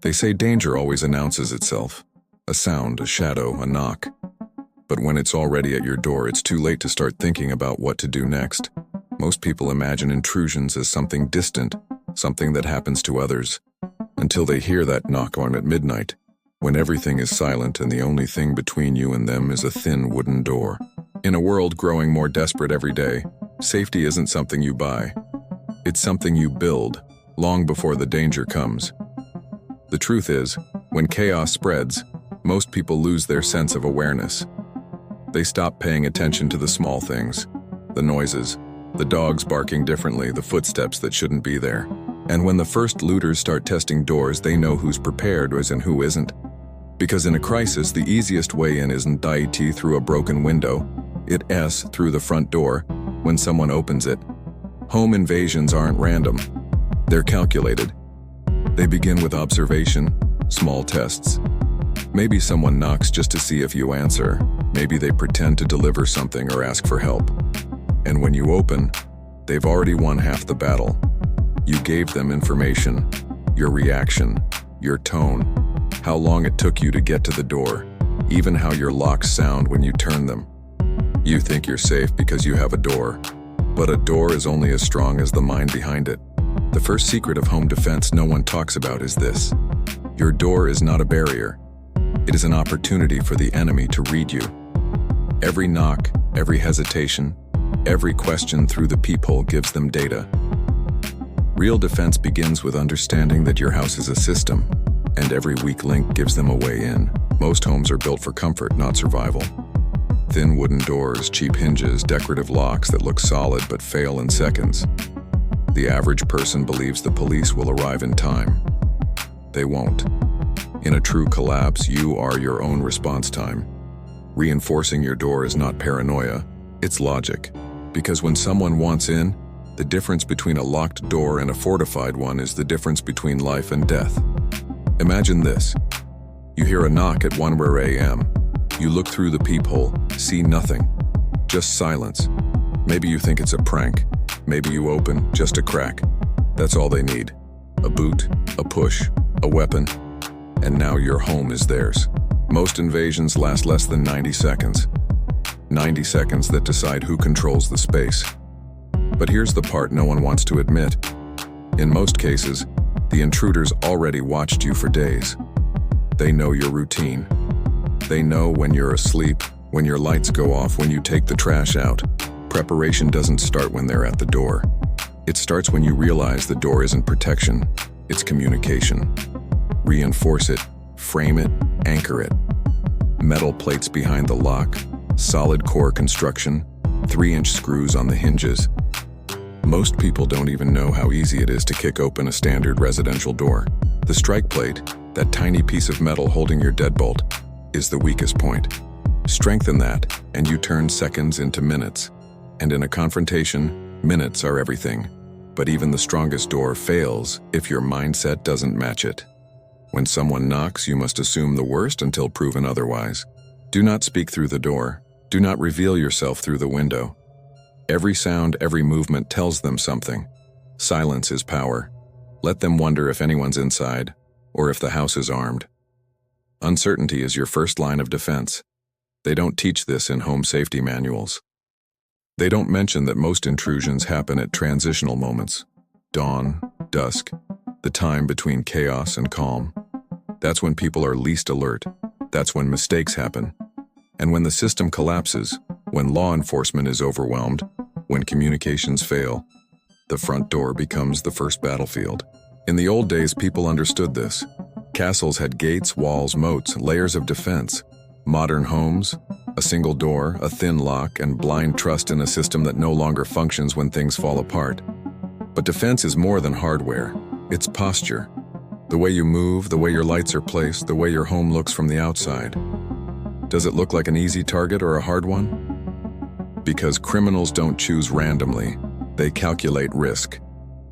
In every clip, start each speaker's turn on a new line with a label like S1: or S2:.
S1: They say danger always announces itself. A sound, a shadow, a knock. But when it's already at your door, it's too late to start thinking about what to do next. Most people imagine intrusions as something distant, something that happens to others, until they hear that knock on at midnight, when everything is silent and the only thing between you and them is a thin wooden door. In a world growing more desperate every day, safety isn't something you buy. It's something you build, long before the danger comes. The truth is, when chaos spreads, most people lose their sense of awareness. They stop paying attention to the small things, the noises, the dogs barking differently, the footsteps that shouldn't be there. And when the first looters start testing doors, they know who's prepared and who isn't. Because in a crisis, the easiest way in isn't IT through a broken window, it's through the front door when someone opens it. Home invasions aren't random. They're calculated. They begin with observation, small tests. Maybe someone knocks just to see if you answer. Maybe they pretend to deliver something or ask for help. And when you open, they've already won half the battle. You gave them information, your reaction, your tone, how long it took you to get to the door, even how your locks sound when you turn them. You think you're safe because you have a door, but a door is only as strong as the mind behind it. The first secret of home defense no one talks about is this. Your door is not a barrier. It is an opportunity for the enemy to read you. Every knock, every hesitation, every question through the peephole gives them data. Real defense begins with understanding that your house is a system, and every weak link gives them a way in. Most homes are built for comfort, not survival. Thin wooden doors, cheap hinges, decorative locks that look solid but fail in seconds. The average person believes the police will arrive in time. They won't. In a true collapse, you are your own response time. Reinforcing your door is not paranoia, it's logic. Because when someone wants in, the difference between a locked door and a fortified one is the difference between life and death. Imagine this. You hear a knock at 1 a.m. You look through the peephole, see nothing. Just silence. Maybe you think it's a prank. Maybe you open, just a crack. That's all they need. A boot, a push, a weapon, and now your home is theirs. Most invasions last less than 90 seconds. 90 seconds that decide who controls the space. But here's the part no one wants to admit. In most cases, the intruders already watched you for days. They know your routine. They know when you're asleep, when your lights go off, when you take the trash out. Preparation doesn't start when they're at the door. It starts when you realize the door isn't protection, it's communication. Reinforce it, frame it, anchor it. Metal plates behind the lock, solid core construction, 3-inch screws on the hinges. Most people don't even know how easy it is to kick open a standard residential door. The strike plate, that tiny piece of metal holding your deadbolt, is the weakest point. Strengthen that, and you turn seconds into minutes. And in a confrontation, minutes are everything. But even the strongest door fails if your mindset doesn't match it. When someone knocks, you must assume the worst until proven otherwise. Do not speak through the door. Do not reveal yourself through the window. Every sound, every movement tells them something. Silence is power. Let them wonder if anyone's inside, or if the house is armed. Uncertainty is your first line of defense. They don't teach this in home safety manuals. They don't mention that most intrusions happen at transitional moments. Dawn, dusk, the time between chaos and calm. That's when people are least alert. That's when mistakes happen. And when the system collapses, when law enforcement is overwhelmed, when communications fail, the front door becomes the first battlefield. In the old days, people understood this. Castles had gates, walls, moats, layers of defense. Modern homes, a single door, a thin lock, and blind trust in a system that no longer functions when things fall apart. But defense is more than hardware. It's posture. The way you move, the way your lights are placed, the way your home looks from the outside. Does it look like an easy target or a hard one? Because criminals don't choose randomly. They calculate risk.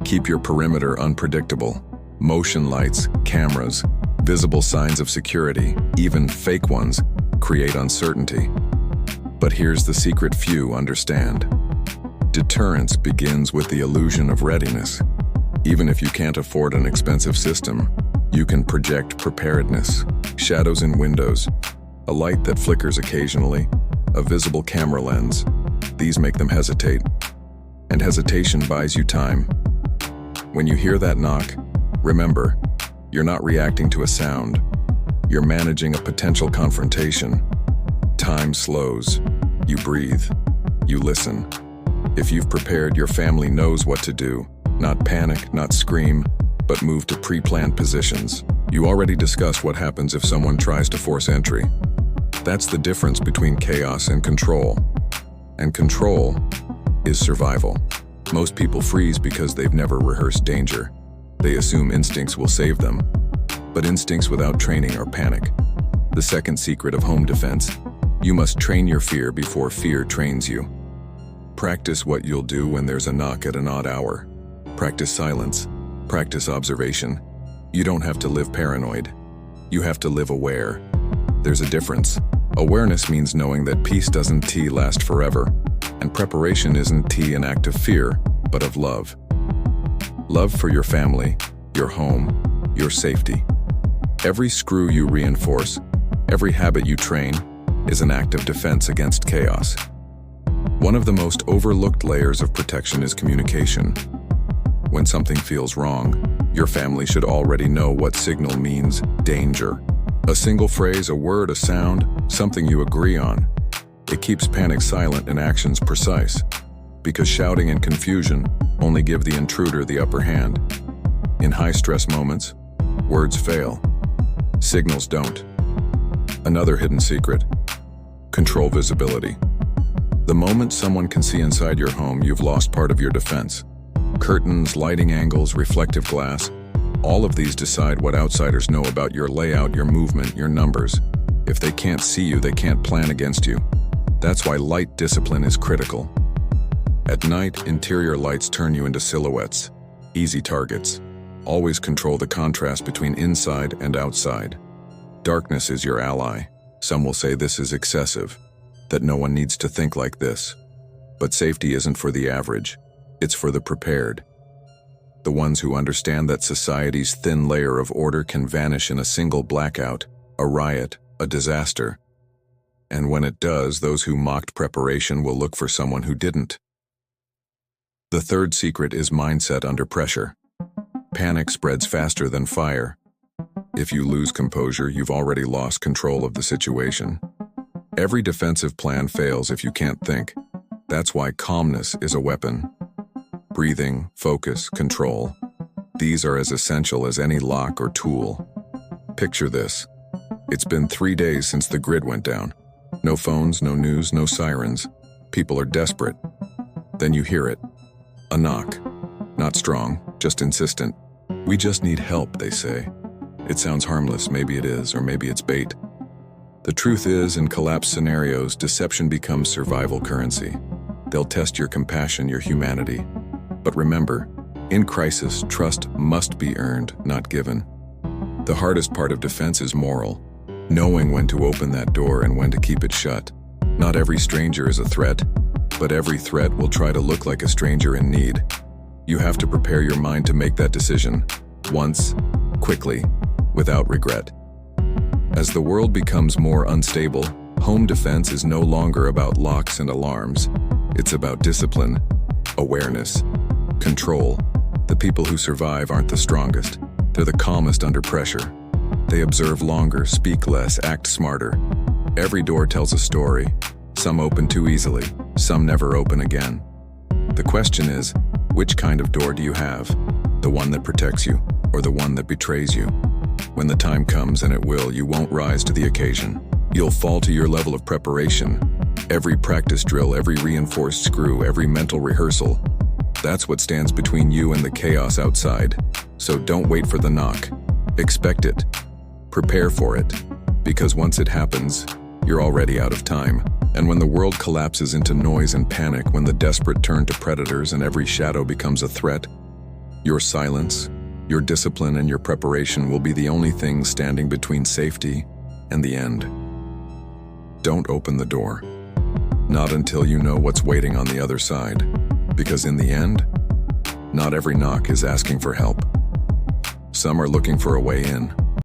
S1: Keep your perimeter unpredictable. Motion lights, cameras, visible signs of security, even fake ones, create uncertainty. But here's the secret few understand. Deterrence begins with the illusion of readiness. Even if you can't afford an expensive system, You can project preparedness, shadows in windows, a light that flickers occasionally, a visible camera lens. These make them hesitate, and hesitation buys you time. When you hear that knock, remember, you're not reacting to a sound. You're managing a potential confrontation. Time slows. You breathe. You listen. If you've prepared, your family knows what to do. Not panic, not scream, but move to pre-planned positions. You already discussed what happens if someone tries to force entry. That's the difference between chaos and control. And control is survival. Most people freeze because they've never rehearsed danger. They assume instincts will save them. But instincts without training are panic. The second secret of home defense: you must train your fear before fear trains you. Practice what you'll do when there's a knock at an odd hour. Practice silence. Practice observation. You don't have to live paranoid. You have to live aware. There's a difference. Awareness means knowing that peace doesn't last forever, and preparation isn't an act of fear, but of love. Love for your family, your home, your safety. Every screw you reinforce, every habit you train, is an act of defense against chaos. One of the most overlooked layers of protection is communication. When something feels wrong, your family should already know what signal means danger. A single phrase, a word, a sound, something you agree on. It keeps panic silent and actions precise, because shouting and confusion only give the intruder the upper hand. In high-stress moments, words fail. Signals don't. Another hidden secret: control visibility. The moment someone can see inside your home, you've lost part of your defense. Curtains, lighting angles, reflective glass, all of these decide what outsiders know about your layout, your movement, your numbers. If they can't see you, they can't plan against you. That's why light discipline is critical. At night, interior lights turn you into silhouettes, easy targets. Always control the contrast between inside and outside. Darkness is your ally. Some will say this is excessive, that no one needs to think like this. But safety isn't for the average. It's for the prepared. The ones who understand that society's thin layer of order can vanish in a single blackout, a riot, a disaster. And when it does, those who mocked preparation will look for someone who didn't. The third secret is mindset under pressure. Panic spreads faster than fire. If you lose composure, you've already lost control of the situation. Every defensive plan fails if you can't think. That's why calmness is a weapon. Breathing, focus, control. These are as essential as any lock or tool. Picture this. It's been 3 days since the grid went down. No phones, no news, no sirens. People are desperate. Then you hear it. A knock. Not strong, just insistent. "We just need help," they say. It sounds harmless, maybe it is, or maybe it's bait. The truth is, in collapse scenarios, deception becomes survival currency. They'll test your compassion, your humanity. But remember, in crisis, trust must be earned, not given. The hardest part of defense is moral, knowing when to open that door and when to keep it shut. Not every stranger is a threat, but every threat will try to look like a stranger in need. You have to prepare your mind to make that decision, once, quickly, without regret. As the world becomes more unstable, home defense is no longer about locks and alarms. It's about discipline, awareness, control. The people who survive aren't the strongest. They're the calmest under pressure. They observe longer, speak less, act smarter. Every door tells a story. Some open too easily, some never open again. The question is, which kind of door do you have? The one that protects you, or the one that betrays you? When the time comes, and it will, you won't rise to the occasion. You'll fall to your level of preparation. Every practice drill, every reinforced screw, every mental rehearsal. That's what stands between you and the chaos outside. So don't wait for the knock. Expect it. Prepare for it. Because once it happens, you're already out of time. And when the world collapses into noise and panic, when the desperate turn to predators and every shadow becomes a threat, your silence, your discipline, and your preparation will be the only things standing between safety and the end. Don't open the door. Not until you know what's waiting on the other side. Because in the end, not every knock is asking for help. Some are looking for a way in.